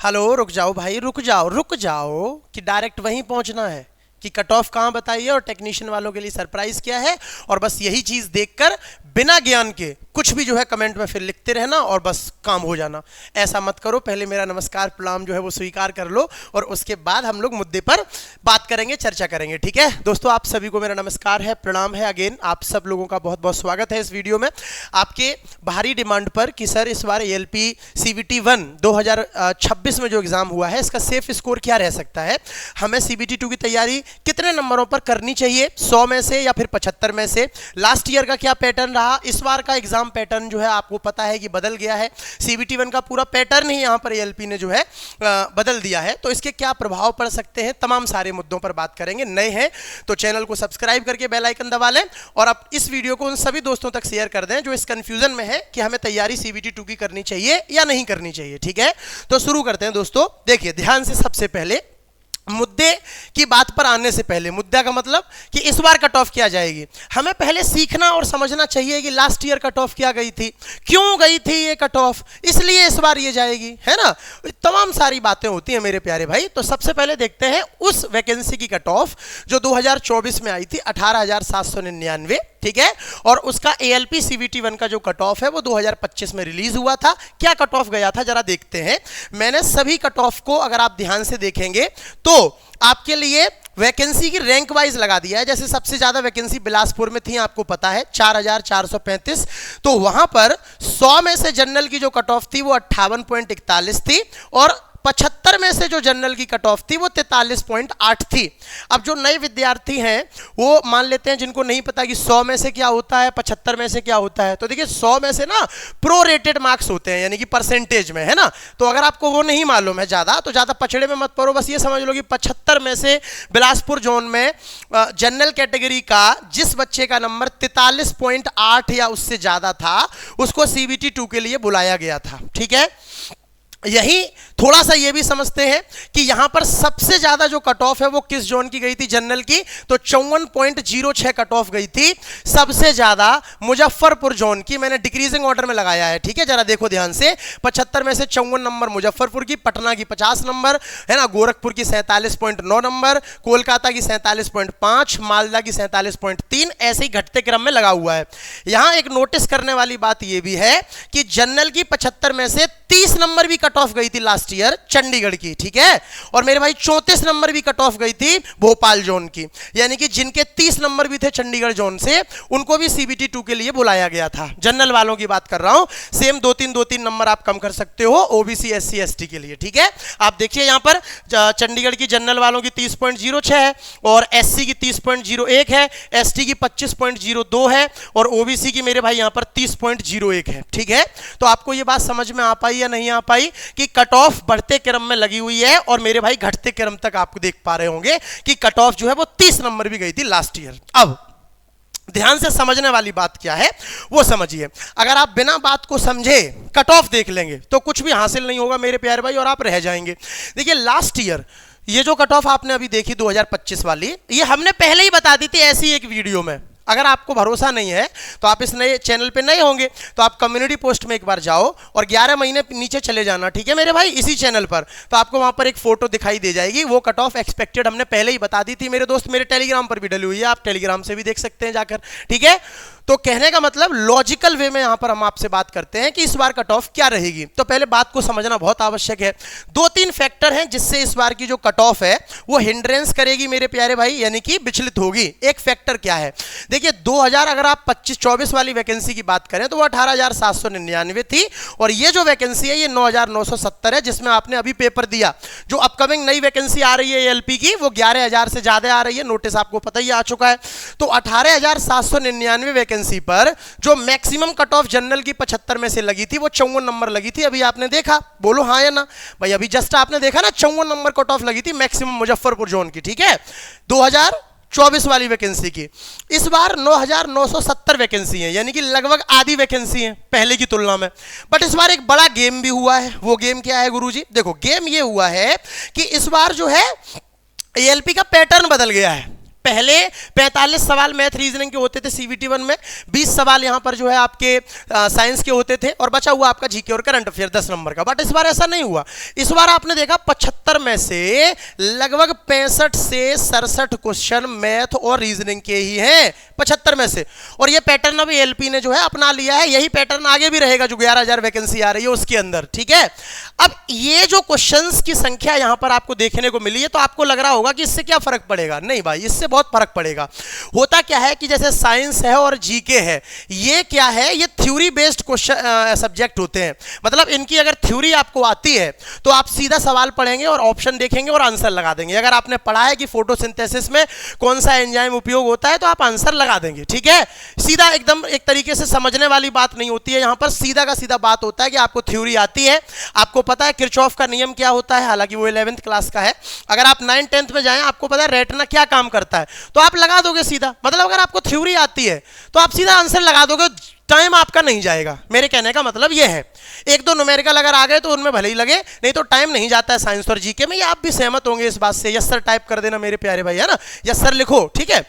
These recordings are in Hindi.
हेलो, रुक जाओ भाई, रुक जाओ कि डायरेक्ट वहीं पहुंचना है कि कट ऑफ कहाँ बताइए और टेक्नीशियन वालों के लिए सरप्राइज क्या है, और बस यही चीज देखकर बिना ज्ञान के कुछ भी जो है कमेंट में फिर लिखते रहना और बस काम हो जाना। ऐसा मत करो, पहले मेरा नमस्कार प्रणाम जो है वो स्वीकार कर लो और उसके बाद हम लोग मुद्दे पर बात करेंगे, चर्चा करेंगे। ठीक है दोस्तों, आप सभी को मेरा नमस्कार है, प्रणाम है। अगेन आप सब लोगों का बहुत बहुत स्वागत है इस वीडियो में। आपके भारी डिमांड पर कि सर इस बार ALP CBT 1 2026 में जो एग्जाम हुआ है इसका सेफ स्कोर क्या रह सकता है, हमें CBT 2 की तैयारी कितने नंबरों पर करनी चाहिए, 100 में से या फिर 75 में से, लास्ट ईयर का क्या पैटर्न रहा, इस बार का एग्जाम पैटर्न जो है आपको पता है कि बदल गया है, CBT 1 का पूरा पैटर्न ही यहाँ पर ALP ने जो है बदल दिया है, तो इसके क्या प्रभाव पड़ सकते हैं, तमाम सारे मुद्दों पर बात करेंगे। नए हैं तो चैनल को सब्सक्राइब करके बेल आइकन दबा लें और आप इस वीडियो को उन सभी दोस्तों तक शेयर कर दें जो इस कंफ्यूजन में है कि हमें तैयारी CBT 2 की करनी चाहिए या नहीं करनी चाहिए। ठीक है, तो शुरू करते हैं दोस्तों। देखिए ध्यान से, सबसे पहले मुद्दे की बात पर आने से पहले, मुद्दा का मतलब कि इस बार कट ऑफ क्या जाएगी, हमें पहले सीखना और समझना चाहिए कि लास्ट ईयर कट ऑफ क्या गई थी, क्यों गई थी ये कट ऑफ, इसलिए इस बार ये जाएगी, है ना। तमाम सारी बातें होती हैं मेरे प्यारे भाई। तो सबसे पहले देखते हैं उस वैकेंसी की कट ऑफ जो 2024 में आई थी 18,799। ठीक है, और उसका ALP CBT 1 का जो कट ऑफ है वो 2025 में रिलीज हुआ था। क्या कट ऑफ गया था जरा देखते हैं। मैंने सभी कट ऑफ को अगर आप ध्यान से देखेंगे तो आपके लिए वैकेंसी की रैंक वाइज लगा दिया है। जैसे सबसे ज्यादा वैकेंसी बिलासपुर में थी, आपको पता है 4,435, तो वहां पर 100 में से जनरल की जो कट ऑफ थी वो 58.41 थी और 75 में से जो जनरल की कट ऑफ थी वो 43.8 थी। अब जो नए विद्यार्थी हैं वो मान लेते हैं जिनको नहीं पता कि 100 में से क्या होता है, 75 में से क्या होता है, तो देखिए 100 में से ना प्रोरेटेड मार्क्स होते हैं, यानी कि परसेंटेज में, है ना। तो अगर आपको वो नहीं मालूम है ज़्यादा तो ज़्यादा पछड़े में मत पड़ो, बस ये समझ लो कि 75 में से बिलासपुर जोन में जनरल कैटेगरी का जिस बच्चे का नंबर 43.8 या उससे ज़्यादा था उसको CBT 2 के लिए बुलाया गया था। ठीक है, यही थोड़ा सा ये भी समझते हैं कि यहां पर सबसे ज्यादा जो कट ऑफ है वो किस जोन की गई थी, जनरल की, तो 54.06 कट ऑफ गई थी सबसे ज्यादा मुजफ्फरपुर जोन की। मैंने डिक्रीजिंग ऑर्डर में लगाया है, ठीक है, जरा देखो ध्यान से। 75 में से 54 नंबर मुजफ्फरपुर की, पटना की 50 नंबर, है ना, गोरखपुर की 47.9 नंबर, कोलकाता की 47.5, मालदा की 47.3, ऐसे ही घटते क्रम में लगा हुआ है। यहां एक नोटिस करने वाली बात यह भी है कि जनरल की 75 में से 30 नंबर भी कट ऑफ गई थी लास्ट ईयर चंडीगढ़ की। ठीक है, और मेरे भाई 34 नंबर भी कट ऑफ गई थी भोपाल जोन की, यानी कि जिनके 30 नंबर भी थे चंडीगढ़ जोन से उनको भी CBT 2 के लिए बुलाया गया था। जनरल वालों की बात कर रहा हूं, सेम 2-3 नंबर आप कम कर सकते हो OBC SC ST के लिए। ठीक है, आप देखिए यहां पर चंडीगढ़ की जनरल वालों की 30.06 है और SC की 30.01 है, ST की 25.02 है और OBC की मेरे भाई यहां पर 30.01 है। ठीक है, तो आपको यह बात समझ में आ पाई या नहीं आ पाई कि कट ऑफ बढ़ते क्रम में लगी हुई है और मेरे भाई घटते क्रम तक आपको देख पा रहे होंगे कि कट ऑफ जो है वो 30 नंबर भी गई थी लास्ट ईयर। अब ध्यान से समझने वाली बात क्या है वो समझिए। अगर आप बिना बात को समझे कट ऑफ देख लेंगे तो कुछ भी हासिल नहीं होगा मेरे प्यारे भाई और आप रह जाएंगे। देखिए लास्ट ईयर ये जो कट ऑफ आपने अभी देखी 2025 वाली, ये हमने पहले ही बता दी थी ऐसी एक वीडियो में। अगर आपको भरोसा नहीं है तो आप इस नए चैनल पे नए होंगे तो आप कम्युनिटी पोस्ट में एक बार जाओ और 11 महीने नीचे चले जाना, ठीक है मेरे भाई, इसी चैनल पर, तो आपको वहां पर एक फोटो दिखाई दे जाएगी। वो कट ऑफ एक्सपेक्टेड हमने पहले ही बता दी थी मेरे दोस्त, मेरे टेलीग्राम पर भी डली हुई है, आप टेलीग्राम से भी देख सकते हैं जाकर। ठीक है, तो कहने का मतलब लॉजिकल वे में यहां पर हम आपसे बात करते हैं कि इस बार कट ऑफ क्या रहेगी। तो पहले बात को समझना बहुत आवश्यक है। 2-3 फैक्टर हैं जिससे इस बार की जो कट ऑफ है वो हिंड्रेंस करेगी मेरे प्यारे भाई, यानी कि विचलित होगी। एक फैक्टर क्या है, देखिए 2000 अगर आप 25-24 वाली वैकेंसी की बात करें तो वो 18,799 थी और ये जो वैकेंसी है ये 9,970 है जिसमें आपने अभी पेपर दिया। जो अपकमिंग नई वैकेंसी आ रही है ALP की वो 11,000 से ज्यादा आ रही है, नोटिस आपको पता ही आ चुका है। तो 18,799 वैकेंसी पर जो मैक्सिमम कट ऑफ जनरल की 75 में से लगी थी वो 54 नंबर लगी थी। अभी आपने देखा, बोलो हाँ या ना भाई, अभी जस्ट आपने देखा ना 54 नंबर कट ऑफ लगी थी मैक्सिमम मुजफ्फरपुर जोन की। ठीक है, 2024 वाली वैकेंसी की। इस बार 9,970 वैकेंसी है, यानी कि लगभग आधी वैकेंसी है पहले की तुलना में। बट इस बार एक बड़ा गेम भी हुआ है। वो गेम क्या है गुरुजी? देखो गेम ये हुआ है कि इस बार जो है ALP का पैटर्न बदल गया है। पहले 45 सवाल मैथ रीजनिंग के होते थे सीवीटी 1 में, 20 सवाल यहां पर जो है आपके साइंस के होते थे और बचा हुआ आपका जीके और करंट अफेयर 10 नंबर का। बट इस बार ऐसा नहीं हुआ। इस बार आपने देखा 75 में से लगभग 65 से 67 क्वेश्चन मैथ और रीजनिंग के ही हैं, 75 में से। और ये पैटर्न अभी एलपी ने जो है अपना लिया है, यही पैटर्न आगे भी रहेगा जो 11,000 वैकेंसी आ रही है उसके अंदर, ठीक है। अब ये जो क्वेश्चंस की संख्या यहां पर आपको देखने को मिली है तो आपको लग रहा होगा कि इससे क्या फर्क पड़ेगा। नहीं भाई, इससे बहुत फर्क पड़ेगा। होता क्या है कि जैसे साइंस है और जीके है, ये क्या है, ये थ्योरी बेस्ड क्वेश्चन सब्जेक्ट होते हैं। मतलब इनकी अगर थ्योरी आपको आती है तो आप सीधा सवाल पढ़ेंगे और ऑप्शन देखेंगे और आंसर लगा देंगे। अगर आपने पढ़ा है कि फोटोसिंथेसिस में कौन सा एंजाइम उपयोग होता है तो आप आंसर लगा देंगे, ठीक है। सीधा एकदम एक तरीके से समझने वाली बात नहीं होती है, यहां पर सीधा का सीधा बात होता है कि आपको थ्योरी आती है, आपको पता है किरचॉफ का नियम क्या होता है, हालांकि वो 11th क्लास का है। अगर आप 9th 10th में जाएं आपको पता है रेटिना क्या काम करता है, तो आप लगा दोगे सीधा। मतलब अगर आपको थ्योरी आती है तो आप सीधा आंसर लगा दोगे, टाइम आपका नहीं जाएगा। मेरे कहने का मतलब यह है, एक दो न्यूमेरिकल अगर आ गए तो उनमें भले ही लगे, नहीं तो टाइम नहीं जाता है साइंस और जीके में। ये आप भी सहमत होंगे इस बात से। यस सर टाइप कर देना मेरे प्यारे भाई, है ना, यस सर लिखो, ठीक है।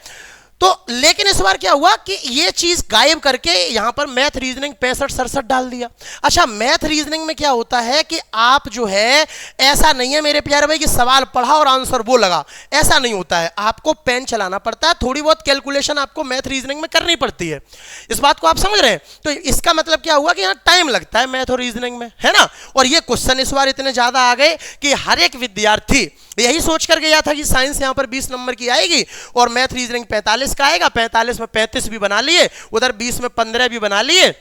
तो लेकिन इस बार क्या हुआ कि ये चीज गायब करके यहां पर मैथ रीजनिंग 65-67 डाल दिया। अच्छा, मैथ रीजनिंग में क्या होता है कि आप जो है, ऐसा नहीं है मेरे प्यारे भाई कि सवाल पढ़ा और आंसर वो लगा, ऐसा नहीं होता है। आपको पेन चलाना पड़ता है, थोड़ी बहुत कैलकुलेशन आपको मैथ रीजनिंग में करनी पड़ती है। इस बात को आप समझ रहे हैं। तो इसका मतलब क्या हुआ कि यहाँ टाइम लगता है मैथ और रीजनिंग में, है ना। और ये क्वेश्चन इस बार इतने ज्यादा आ गए कि हर एक विद्यार्थी यही सोच कर गया था कि साइंस यहां पर 20 नंबर की आएगी और मैथ रीजनिंग 45 का आएगा। 45 में 35 भी बना लिए, उधर 20 में 15 भी बना लिए,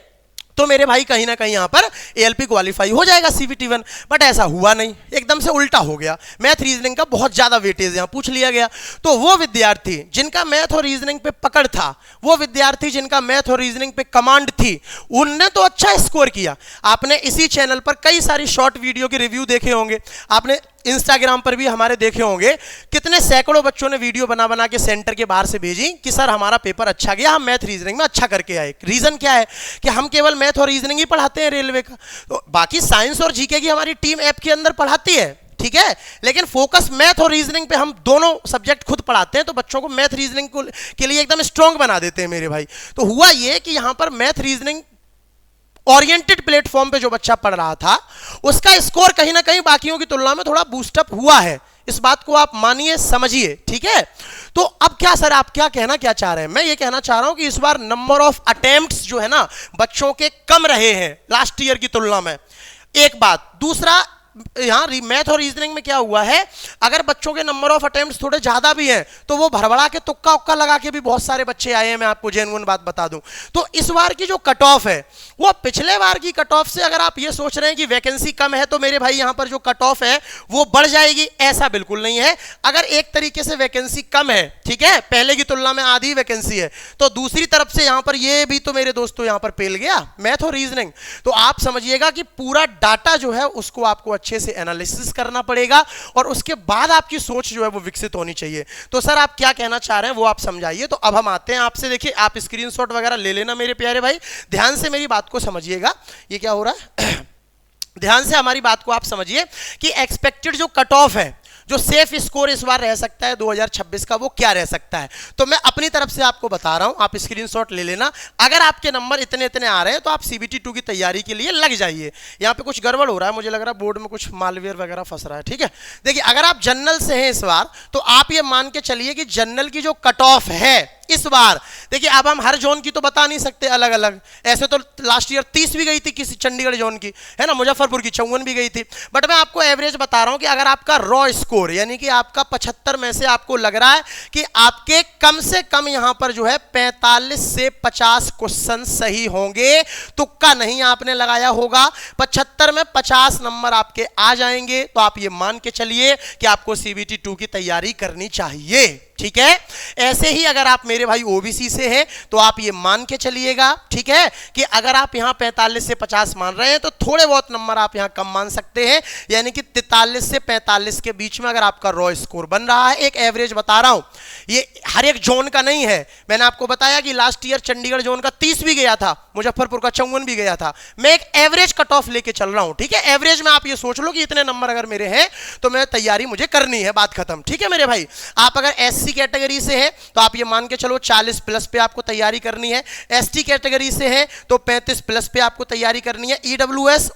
तो मेरे भाई कहीं ना कहीं यहां पर एएलपी क्वालिफाई हो जाएगा सीवीटी 1। बट ऐसा हुआ नहीं, एकदम से उल्टा हो गया। मैथ रीजनिंग का बहुत ज्यादा वेटेज यहां पूछ लिया गया। तो वो विद्यार्थी जिनका मैथ और रीजनिंग पे पकड़ था, वो विद्यार्थी जिनका मैथ और रीजनिंग पे कमांड थी, उनने तो अच्छा स्कोर किया। आपने इसी चैनल पर कई सारी शॉर्ट वीडियो के रिव्यू देखे होंगे, आपने इंस्टाग्राम पर भी हमारे देखे होंगे। कितने सैकड़ों बच्चों ने वीडियो बना बना के सेंटर के बाहर से भेजी कि सर हमारा पेपर अच्छा गया, हम मैथ रीजनिंग में अच्छा करके आए। रीजन क्या है कि हम केवल मैथ और रीजनिंग ही पढ़ाते हैं रेलवे का, तो बाकी साइंस और जीके की हमारी टीम ऐप के अंदर पढ़ाती है, ठीक है। लेकिन फोकस मैथ और रीजनिंग पे हम दोनों सब्जेक्ट खुद पढ़ाते हैं, तो बच्चों को मैथ रीजनिंग के लिए एकदम स्ट्रांग बना देते हैं मेरे भाई। तो हुआ ये कि यहां पर मैथ रीजनिंग ओरिएंटेड प्लेटफॉर्म पे जो बच्चा पढ़ रहा था उसका स्कोर कहीं ना कहीं बाकियों की तुलना में थोड़ा बूस्टअप हुआ है। इस बात को आप मानिए, समझिए, ठीक है। तो अब क्या सर, आप क्या कहना क्या चाह रहे हैं? मैं ये कहना चाह रहा हूं कि इस बार नंबर ऑफ अटेम्प्ट्स जो है ना बच्चों के कम रहे हैं लास्ट ईयर की तुलना में, एक बात। दूसरा, यहां मैथ और रीजनिंग में क्या हुआ है, अगर बच्चों के नंबर ऑफ अटेम्प्ट्स थोड़े ज्यादा भी हैं तो वो भरभरा के तुक्का उक्का लगा के भी बहुत सारे बच्चे आए हैं। मैं आपको जेन्युइन बात बता दूं तो इस बार की जो कट ऑफ है वो पिछले बार की कट ऑफ से, अगर आप ये सोच रहे हैं कि वैकेंसी कम है तो मेरे भाई यहां पर जो कट ऑफ है वो बढ़ जाएगी, ऐसा बिल्कुल नहीं है। अगर एक तरीके से वैकेंसी कम है, ठीक है, पहले की तुलना में आधी वैकेंसी है, तो दूसरी तरफ से यहां पर ये भी तो मेरे दोस्तों यहां पर फेल गया मैथ और रीजनिंग। तो आप समझिएगा कि पूरा डाटा जो है उसको आपको अच्छे से एनालिसिस करना पड़ेगा और उसके बाद आपकी सोच जो है वो विकसित होनी चाहिए। तो सर आप क्या कहना चाह रहे हैं वो आप समझाइए। तो अब हम आते हैं आपसे, देखिए आप स्क्रीनशॉट वगैरह ले लेना मेरे प्यारे भाई, ध्यान से मेरी बात को समझिएगा। ये क्या हो रहा है ध्यान से हमारी बात को आप समझिए कि एक्सपेक्टेड जो कट ऑफ है, जो सेफ स्कोर इस बार रह सकता है 2026 का, वो क्या रह सकता है। तो मैं अपनी तरफ से आपको बता रहा हूं, आप स्क्रीनशॉट ले लेना। अगर आपके नंबर इतने इतने आ रहे हैं तो आप सीबीटी 2 की तैयारी के लिए लग जाइए। यहां पे कुछ गड़बड़ हो रहा है, मुझे लग रहा है बोर्ड में कुछ मालवेयर वगैरह फंस रहा है, ठीक है। देखिए अगर आप जनरल से हैं इस बार तो आप ये मान के चलिए कि जनरल की जो कट ऑफ है इस बार, देखिए अब हम हर जोन की तो बता नहीं सकते अलग अलग, ऐसे तो लास्ट ईयर 30 भी गई थी किसी चंडीगढ़ जोन की, है ना, मुजफ्फरपुर की 54 भी गई थी। बट मैं आपको एवरेज बता रहा हूं कि अगर आपका रॉ स्कोर यानी कि आपका 75 में से आपको लग रहा है कि आपके कम से कम यहां पर जो है 45 से 50 क्वेश्चन सही होंगे, तुक्का नहीं आपने लगाया होगा, 75 में 50 नंबर आपके आ जाएंगे, तो आप ये मान के चलिए कि आपको सीबीटी 2 की तैयारी करनी चाहिए, ठीक है। ऐसे ही अगर आप मेरे भाई ओबीसी से हैं तो आप ये मान के चलिएगा, ठीक है, कि अगर आप यहां 45 से 50 मान रहे हैं तो थोड़े बहुत नंबर आप यहां कम मान सकते हैं, यानी कि 43 से 45 के बीच में अगर आपका रॉ स्कोर बन रहा है। एक एवरेज बता रहा हूं, ये हर एक जोन का नहीं है। मैंने आपको बताया कि लास्ट ईयर चंडीगढ़ जोन का 30 भी गया था, मुजफ्फरपुर का 54 भी गया था। मैं एक एवरेज कट ऑफ लेके चल रहा हूं, ठीक है। एवरेज में आप ये सोच लो कि इतने नंबर अगर मेरे हैं तो मैं तैयारी मुझे करनी है, बात खत्म, ठीक है मेरे भाई। आप अगर एससी कैटेगरी से है तो आप ये मान के चलो 40 प्लस पे आपको तैयारी करनी है। एसटी कैटेगरी से है तो 35 प्लस पे आपको तैयारी करनी है। ईडब्ल्यूएस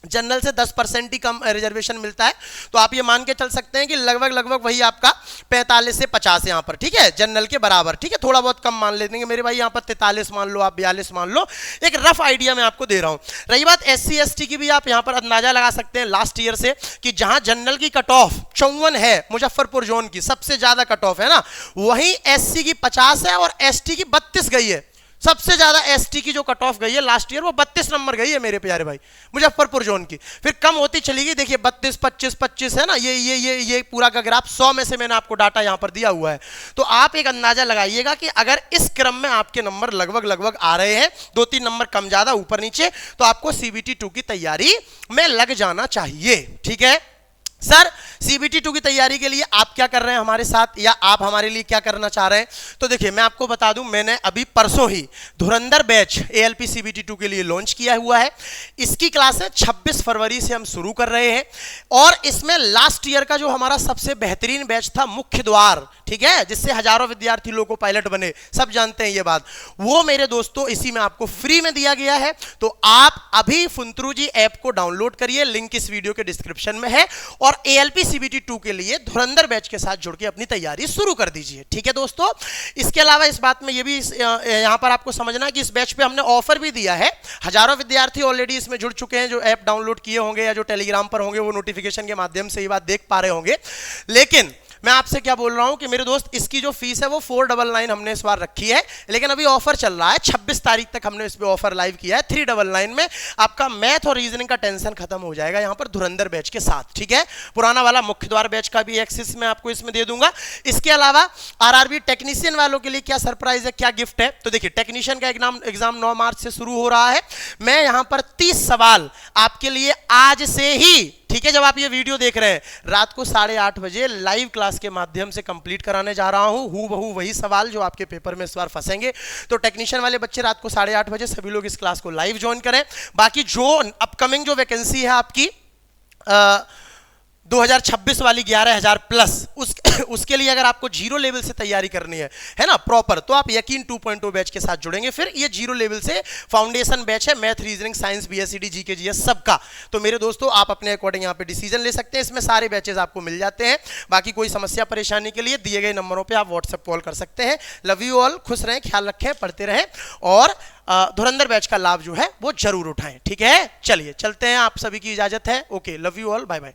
जनरल से 10% ही कम रिजर्वेशन मिलता है, तो आप ये मान के चल सकते हैं कि लगभग वही आपका 45 से 50 यहाँ पर, ठीक है, जनरल के बराबर, ठीक है, थोड़ा बहुत कम मान लेते हैं मेरे भाई, यहाँ पर 43 मान लो, आप 42 मान लो, एक रफ आइडिया मैं आपको दे रहा हूँ। रही बात SC ST की भी आप यहाँ पर अंदाजा लगा सकते हैं लास्ट ईयर से कि जहां जनरल की कट ऑफ 54 है मुजफ्फरपुर जोन की सबसे ज्यादा कट ऑफ है ना, वहीं SC की 50 है और ST की 32 गई है। सबसे ज्यादा एसटी की जो कट ऑफ गई है लास्ट ईयर वो 32 नंबर गई है मेरे प्यारे भाई मुजफ्फरपुर जोन की, फिर कम होती चली गई, देखिए 32 25 25 है ना, ये पूरा का ग्राफ 100 में से मैंने आपको डाटा यहां पर दिया हुआ है। तो आप एक अंदाजा लगाइएगा कि अगर इस क्रम में आपके नंबर लगभग आ रहे हैं, 2-3 नंबर कम ज्यादा ऊपर नीचे, तो आपको CBT 2 की तैयारी में लग जाना चाहिए। ठीक है सर, CBT 2 की तैयारी के लिए आप क्या कर रहे हैं हमारे साथ, या आप हमारे लिए क्या करना चाह रहे हैं? तो देखिए मैं आपको बता दूं, मैंने अभी परसों ही धुरंधर बैच ALP CBT 2 के लिए लॉन्च किया हुआ है। इसकी क्लासें 26 फरवरी से हम शुरू कर रहे हैं और इसमें लास्ट ईयर का जो हमारा सबसे बेहतरीन बैच था मुख्य द्वार, ठीक है, जिससे हजारों विद्यार्थी लोको पायलट बने, सब जानते हैं ये बात, वो मेरे दोस्तों इसी में आपको फ्री में दिया गया है। तो आप अभी फुंतरू जी ऐप को डाउनलोड करिए, लिंक इस वीडियो के डिस्क्रिप्शन में है, और ALP CBT 2 के लिए धुरंधर बैच के साथ जुड़ के अपनी तैयारी शुरू कर दीजिए। ठीक है दोस्तों, इसके अलावा इस बात में ये भी यहां पर आपको समझना है कि इस बैच पे हमने ऑफर भी दिया है। हजारों विद्यार्थी ऑलरेडी इसमें जुड़ चुके हैं, जो ऐप डाउनलोड किए होंगे या जो टेलीग्राम पर होंगे वो नोटिफिकेशन के माध्यम से ये बात देख पा रहे होंगे। लेकिन मैं आपसे क्या बोल रहा हूं कि मेरे दोस्त, इसकी जो फीस है वो 499 हमने इस बार रखी है, लेकिन अभी ऑफर चल रहा है, 26 तारीख तक हमने इस पे ऑफर लाइव किया है। 399 में आपका मैथ और रीजनिंग का टेंशन खत्म हो जाएगा यहां पर धुरंधर बैच के साथ। ठीक है, पुराना वाला मुख्य द्वार बैच का भी एक्सेस मैं आपको इसमें दे दूंगा। इसके अलावा RRB टेक्नीशियन वालों के लिए क्या सरप्राइज है, क्या गिफ्ट है? तो देखिए, टेक्नीशियन का एग्जाम 9 मार्च से शुरू हो रहा है। मैं यहां पर 30 सवाल आपके लिए आज से ही, ठीक है, जब आप ये वीडियो देख रहे हैं, रात को 8:30 बजे लाइव क्लास के माध्यम से कंप्लीट कराने जा रहा हूं, हूबहू वही सवाल जो आपके पेपर में इस बार फंसेंगे। तो टेक्नीशियन वाले बच्चे रात को 8:30 बजे सभी लोग इस क्लास को लाइव ज्वाइन करें। बाकी जो अपकमिंग जो वैकेंसी है आपकी 2026 वाली 11,000 प्लस, उसके लिए अगर आपको जीरो लेवल से तैयारी करनी है ना प्रॉपर, तो आप यकीन 2.0 बैच के साथ जुड़ेंगे। फिर ये जीरो लेवल से फाउंडेशन बैच है, math reasoning science BSCD GK GS सबका। तो मेरे दोस्तों, आप अपने अकॉर्डिंग यहाँ पे डिसीजन ले सकते हैं, इसमें सारे बैचेस आपको मिल जाते हैं। बाकी कोई समस्या परेशानी के लिए दिए गए नंबरों पर आप व्हाट्सएप कॉल कर सकते हैं। लव यू ऑल, खुश रहें, ख्याल रखें, पढ़ते रहें और धुरंधर बैच का लाभ जो है वो जरूर उठाएं। ठीक है, चलिए चलते हैं, आप सभी की इजाजत है। Okay, love you all, bye bye.